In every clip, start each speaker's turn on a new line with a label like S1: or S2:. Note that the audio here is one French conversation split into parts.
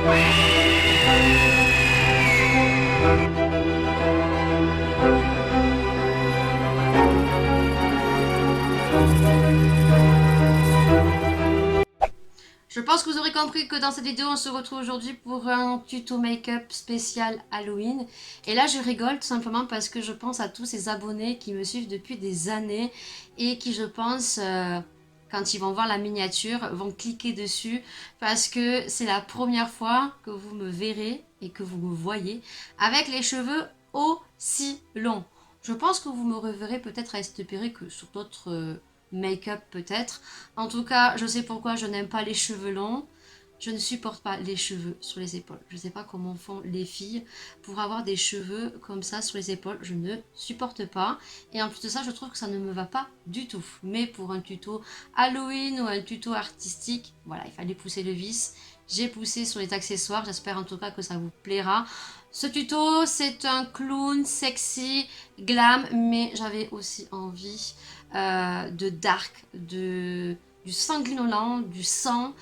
S1: Je pense que vous aurez compris que dans cette vidéo, on se retrouve aujourd'hui pour un tuto make-up spécial Halloween. Et là, je rigole tout simplement parce que je pense à tous ces abonnés qui me suivent depuis des années et qui, je pense, quand ils vont voir la miniature, vont cliquer dessus parce que c'est la première fois que vous me verrez et que vous me voyez avec les cheveux aussi longs. Je pense que vous me reverrez peut-être à cette perruque sur d'autres make-up peut-être. En tout cas, je sais pourquoi je n'aime pas les cheveux longs. Je ne supporte pas les cheveux sur les épaules. Je ne sais pas comment font les filles pour avoir des cheveux comme ça sur les épaules. Je ne supporte pas. Et en plus de ça, je trouve que ça ne me va pas du tout. Mais pour un tuto Halloween ou un tuto artistique, voilà, il fallait pousser le vice. J'ai poussé sur les accessoires. J'espère en tout cas que ça vous plaira. Ce tuto, c'est un clown sexy, glam, mais j'avais aussi envie de dark, du sanguinolent, du sang.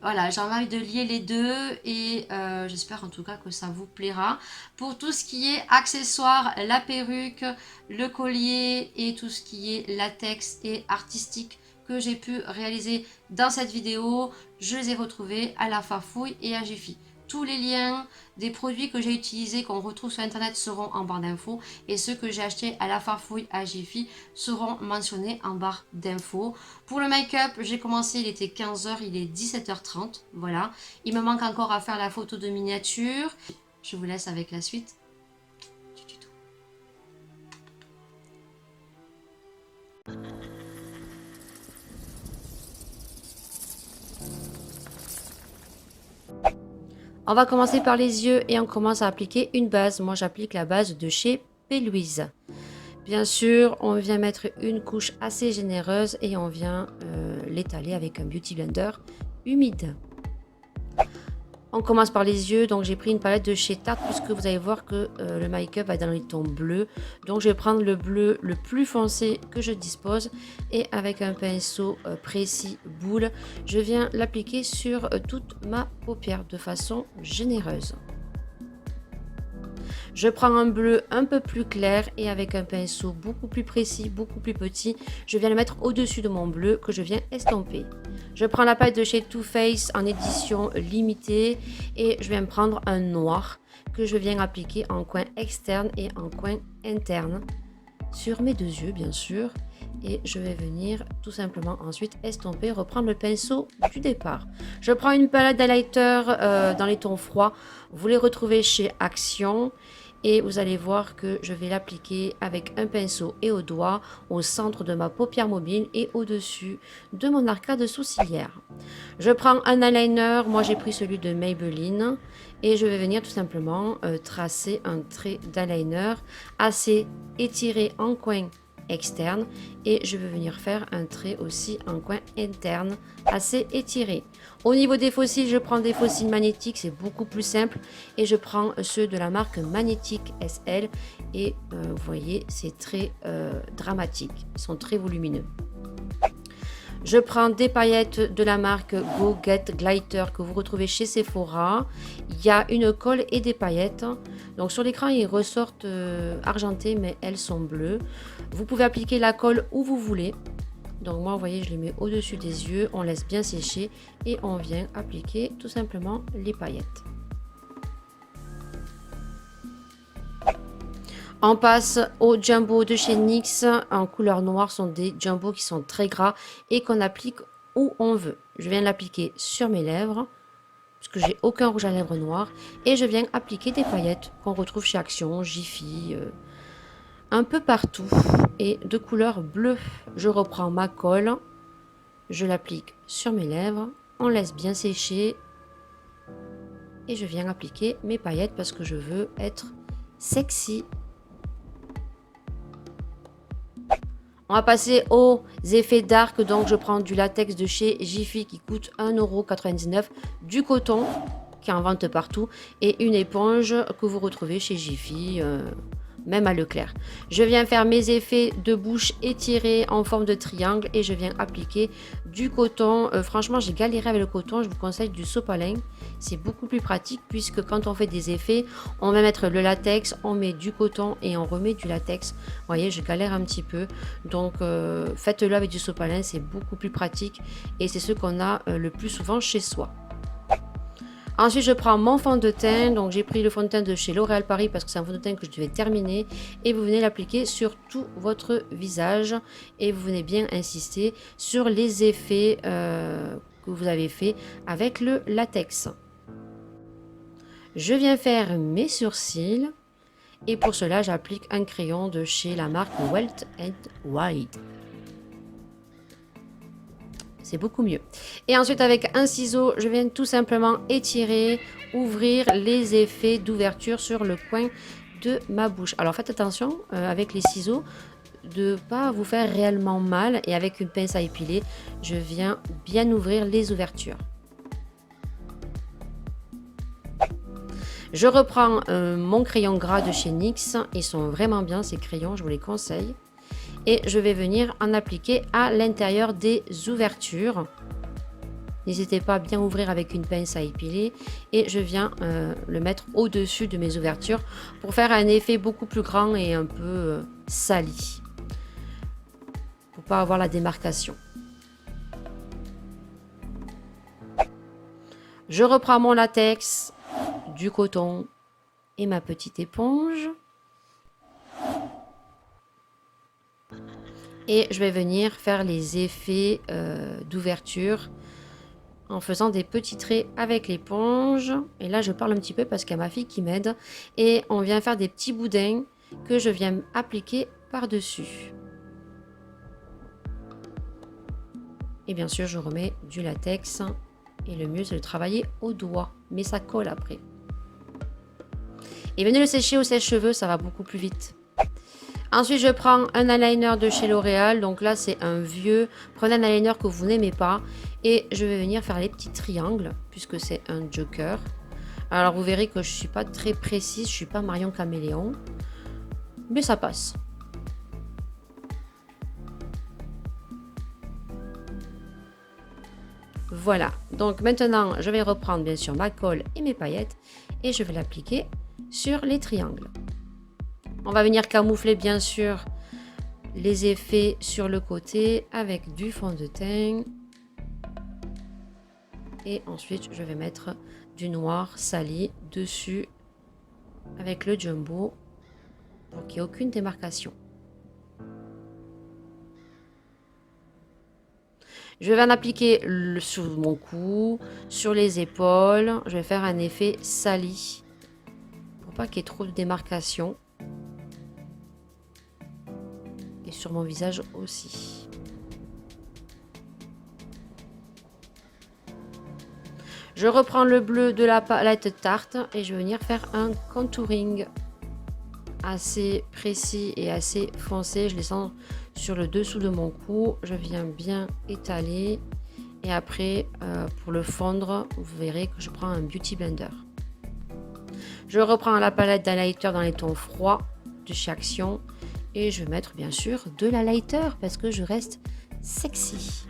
S1: Voilà, j'ai envie de lier les deux et j'espère en tout cas que ça vous plaira. Pour tout ce qui est accessoires, la perruque, le collier et tout ce qui est latex et artistique que j'ai pu réaliser dans cette vidéo, je les ai retrouvés à la Farfouille et à Jiffy. Tous les liens des produits que j'ai utilisés, qu'on retrouve sur internet, seront en barre d'infos. Et ceux que j'ai achetés à la Farfouille à Jiffy seront mentionnés en barre d'infos. Pour le make-up, j'ai commencé, il était 15 h, il est 17 h 30. Voilà. Il me manque encore à faire la photo de miniature. Je vous laisse avec la suite du tuto. On va commencer par les yeux et on commence à appliquer une base. Moi, j'applique la base de chez P. Louise. Bien sûr, on vient mettre une couche assez généreuse et on vient l'étaler avec un Beauty Blender humide. On commence par les yeux, donc j'ai pris une palette de chez Tarte puisque vous allez voir que le make-up va dans les tons bleus. Donc je vais prendre le bleu le plus foncé que je dispose et avec un pinceau précis boule, je viens l'appliquer sur toute ma paupière de façon généreuse. Je prends un bleu un peu plus clair et avec un pinceau beaucoup plus précis, beaucoup plus petit, je viens le mettre au-dessus de mon bleu que je viens estomper. Je prends la palette de chez Too Faced en édition limitée et je viens prendre un noir que je viens appliquer en coin externe et en coin interne sur mes deux yeux bien sûr. Et je vais venir tout simplement ensuite estomper, reprendre le pinceau du départ. Je prends une palette d'highlighter dans les tons froids. Vous les retrouvez chez Action. Et vous allez voir que je vais l'appliquer avec un pinceau et au doigt au centre de ma paupière mobile et au-dessus de mon arcade sourcilière. Je prends un eyeliner, moi j'ai pris celui de Maybelline et je vais venir tout simplement tracer un trait d'eyeliner assez étiré en coin externe et je vais venir faire un trait aussi en coin interne assez étiré. Au niveau des fossiles, je prends des fossiles magnétiques, c'est beaucoup plus simple et je prends ceux de la marque Magnétique SL et vous voyez c'est très dramatique, ils sont très volumineux. Je prends des paillettes de la marque Go Get Glitter que vous retrouvez chez Sephora. Il y a une colle et des paillettes. Donc sur l'écran, ils ressortent argentés, mais elles sont bleues. Vous pouvez appliquer la colle où vous voulez. Donc moi, vous voyez, je les mets au-dessus des yeux. On laisse bien sécher et on vient appliquer tout simplement les paillettes. On passe au jumbo de chez NYX en couleur noire. Ce sont des jumbo qui sont très gras et qu'on applique où on veut. Je viens l'appliquer sur mes lèvres parce que j'ai aucun rouge à lèvres noir et je viens appliquer des paillettes qu'on retrouve chez Action, Jiffy, un peu partout et de couleur bleue. Je reprends ma colle, je l'applique sur mes lèvres, on laisse bien sécher et je viens appliquer mes paillettes parce que je veux être sexy. On va passer aux effets dark, donc je prends du latex de chez Jiffy qui coûte 1,99 €, du coton qui en vente partout et une éponge que vous retrouvez chez Jiffy
S2: même à Leclerc. Je viens faire mes effets de bouche étirés en forme de triangle et je viens appliquer du coton. Franchement, j'ai galéré avec le coton, je vous conseille du sopalin. C'est beaucoup plus pratique puisque quand on fait des effets, on va mettre le latex, on met du coton et on remet du latex. Vous voyez, je galère un petit peu. Donc, faites-le avec du sopalin, c'est beaucoup plus pratique et c'est ce qu'on a le plus souvent chez soi. Ensuite, je prends mon fond de teint. Donc, j'ai pris le fond de teint de chez L'Oréal Paris parce que c'est un fond de teint que je devais terminer. Et vous venez l'appliquer sur tout votre visage. Et vous venez bien insister sur les effets que vous avez fait avec le latex. Je viens faire mes sourcils. Et pour cela, j'applique un crayon de chez la marque Wet n Wild. C'est beaucoup mieux. Et ensuite, avec un ciseau, je viens tout simplement étirer, ouvrir les effets d'ouverture sur le coin de ma bouche. Alors, faites attention avec les ciseaux de ne pas vous faire réellement mal. Et avec une pince à épiler, je viens bien ouvrir les ouvertures. Je reprends mon crayon gras de chez NYX. Ils sont vraiment bien, ces crayons, je vous les conseille. Et je vais venir en appliquer à l'intérieur des ouvertures. N'hésitez pas à bien ouvrir avec une pince à épiler. Et je viens le mettre au-dessus de mes ouvertures pour faire un effet beaucoup plus grand et un peu sali. Pour pas avoir la démarcation. Je reprends mon latex, du coton et ma petite éponge. Et je vais venir faire les effets d'ouverture en faisant des petits traits avec l'éponge. Et là, je parle un petit peu parce qu'il y a ma fille qui m'aide. Et on vient faire des petits boudins que je viens appliquer par-dessus. Et bien sûr, je remets du latex. Et le mieux, c'est de travailler au doigt. Mais ça colle après. Et venez le sécher au sèche-cheveux, ça va beaucoup plus vite. Ensuite, je prends un eyeliner de chez L'Oréal. Donc là, c'est un vieux. Prenez un eyeliner que vous n'aimez pas. Et je vais venir faire les petits triangles, puisque c'est un joker. Alors, vous verrez que je ne suis pas très précise. Je ne suis pas Marion Caméléon. Mais ça passe. Voilà. Donc maintenant, je vais reprendre bien sûr ma colle et mes paillettes. Et je vais l'appliquer sur les triangles. On va venir camoufler bien sûr les effets sur le côté avec du fond de teint. Et ensuite, je vais mettre du noir sali dessus avec le jumbo pour qu'il n'y ait aucune démarcation. Je vais en appliquer sur mon cou, sur les épaules. Je vais faire un effet sali pour pas qu'il y ait trop de démarcation. Et sur mon visage aussi. Je reprends le bleu de la palette Tarte et je vais venir faire un contouring assez précis et assez foncé. Je descends sur le dessous de mon cou. Je viens bien étaler. Et après, pour le fondre, vous verrez que je prends un Beauty Blender. Je reprends la palette d'highlighter dans les tons froids de chez Action. Et je vais mettre bien sûr de l'highlighter parce que je reste sexy.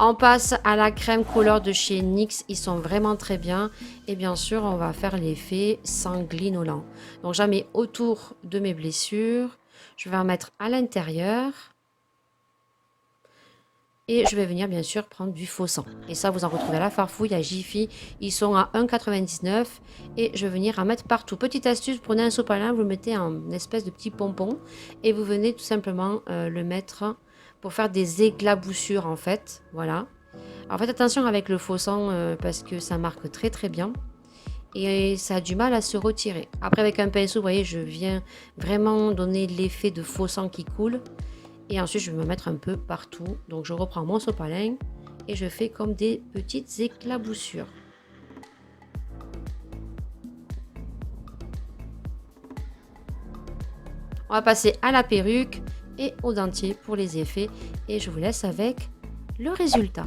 S2: On passe à la crème couleur de chez NYX. Ils sont vraiment très bien. Et bien sûr, on va faire l'effet sanguinolent. Donc, j'en mets autour de mes blessures. Je vais en mettre à l'intérieur. Et je vais venir bien sûr prendre du faux sang. Et ça, vous en retrouvez à la Farfouille, à Jiffy. Ils sont à 1,99 €. Et je vais venir en mettre partout. Petite astuce, prenez un sopalin, vous le mettez en espèce de petit pompon. Et vous venez tout simplement le mettre pour faire des éclaboussures en fait. Voilà. Alors faites attention avec le faux sang parce que ça marque très très bien. Et ça a du mal à se retirer. Après avec un pinceau, vous voyez, je viens vraiment donner l'effet de faux sang qui coule. Et ensuite, je vais me mettre un peu partout. Donc, je reprends mon sopalin et je fais comme des petites éclaboussures. On va passer à la perruque et au dentier pour les effets. Et je vous laisse avec le résultat.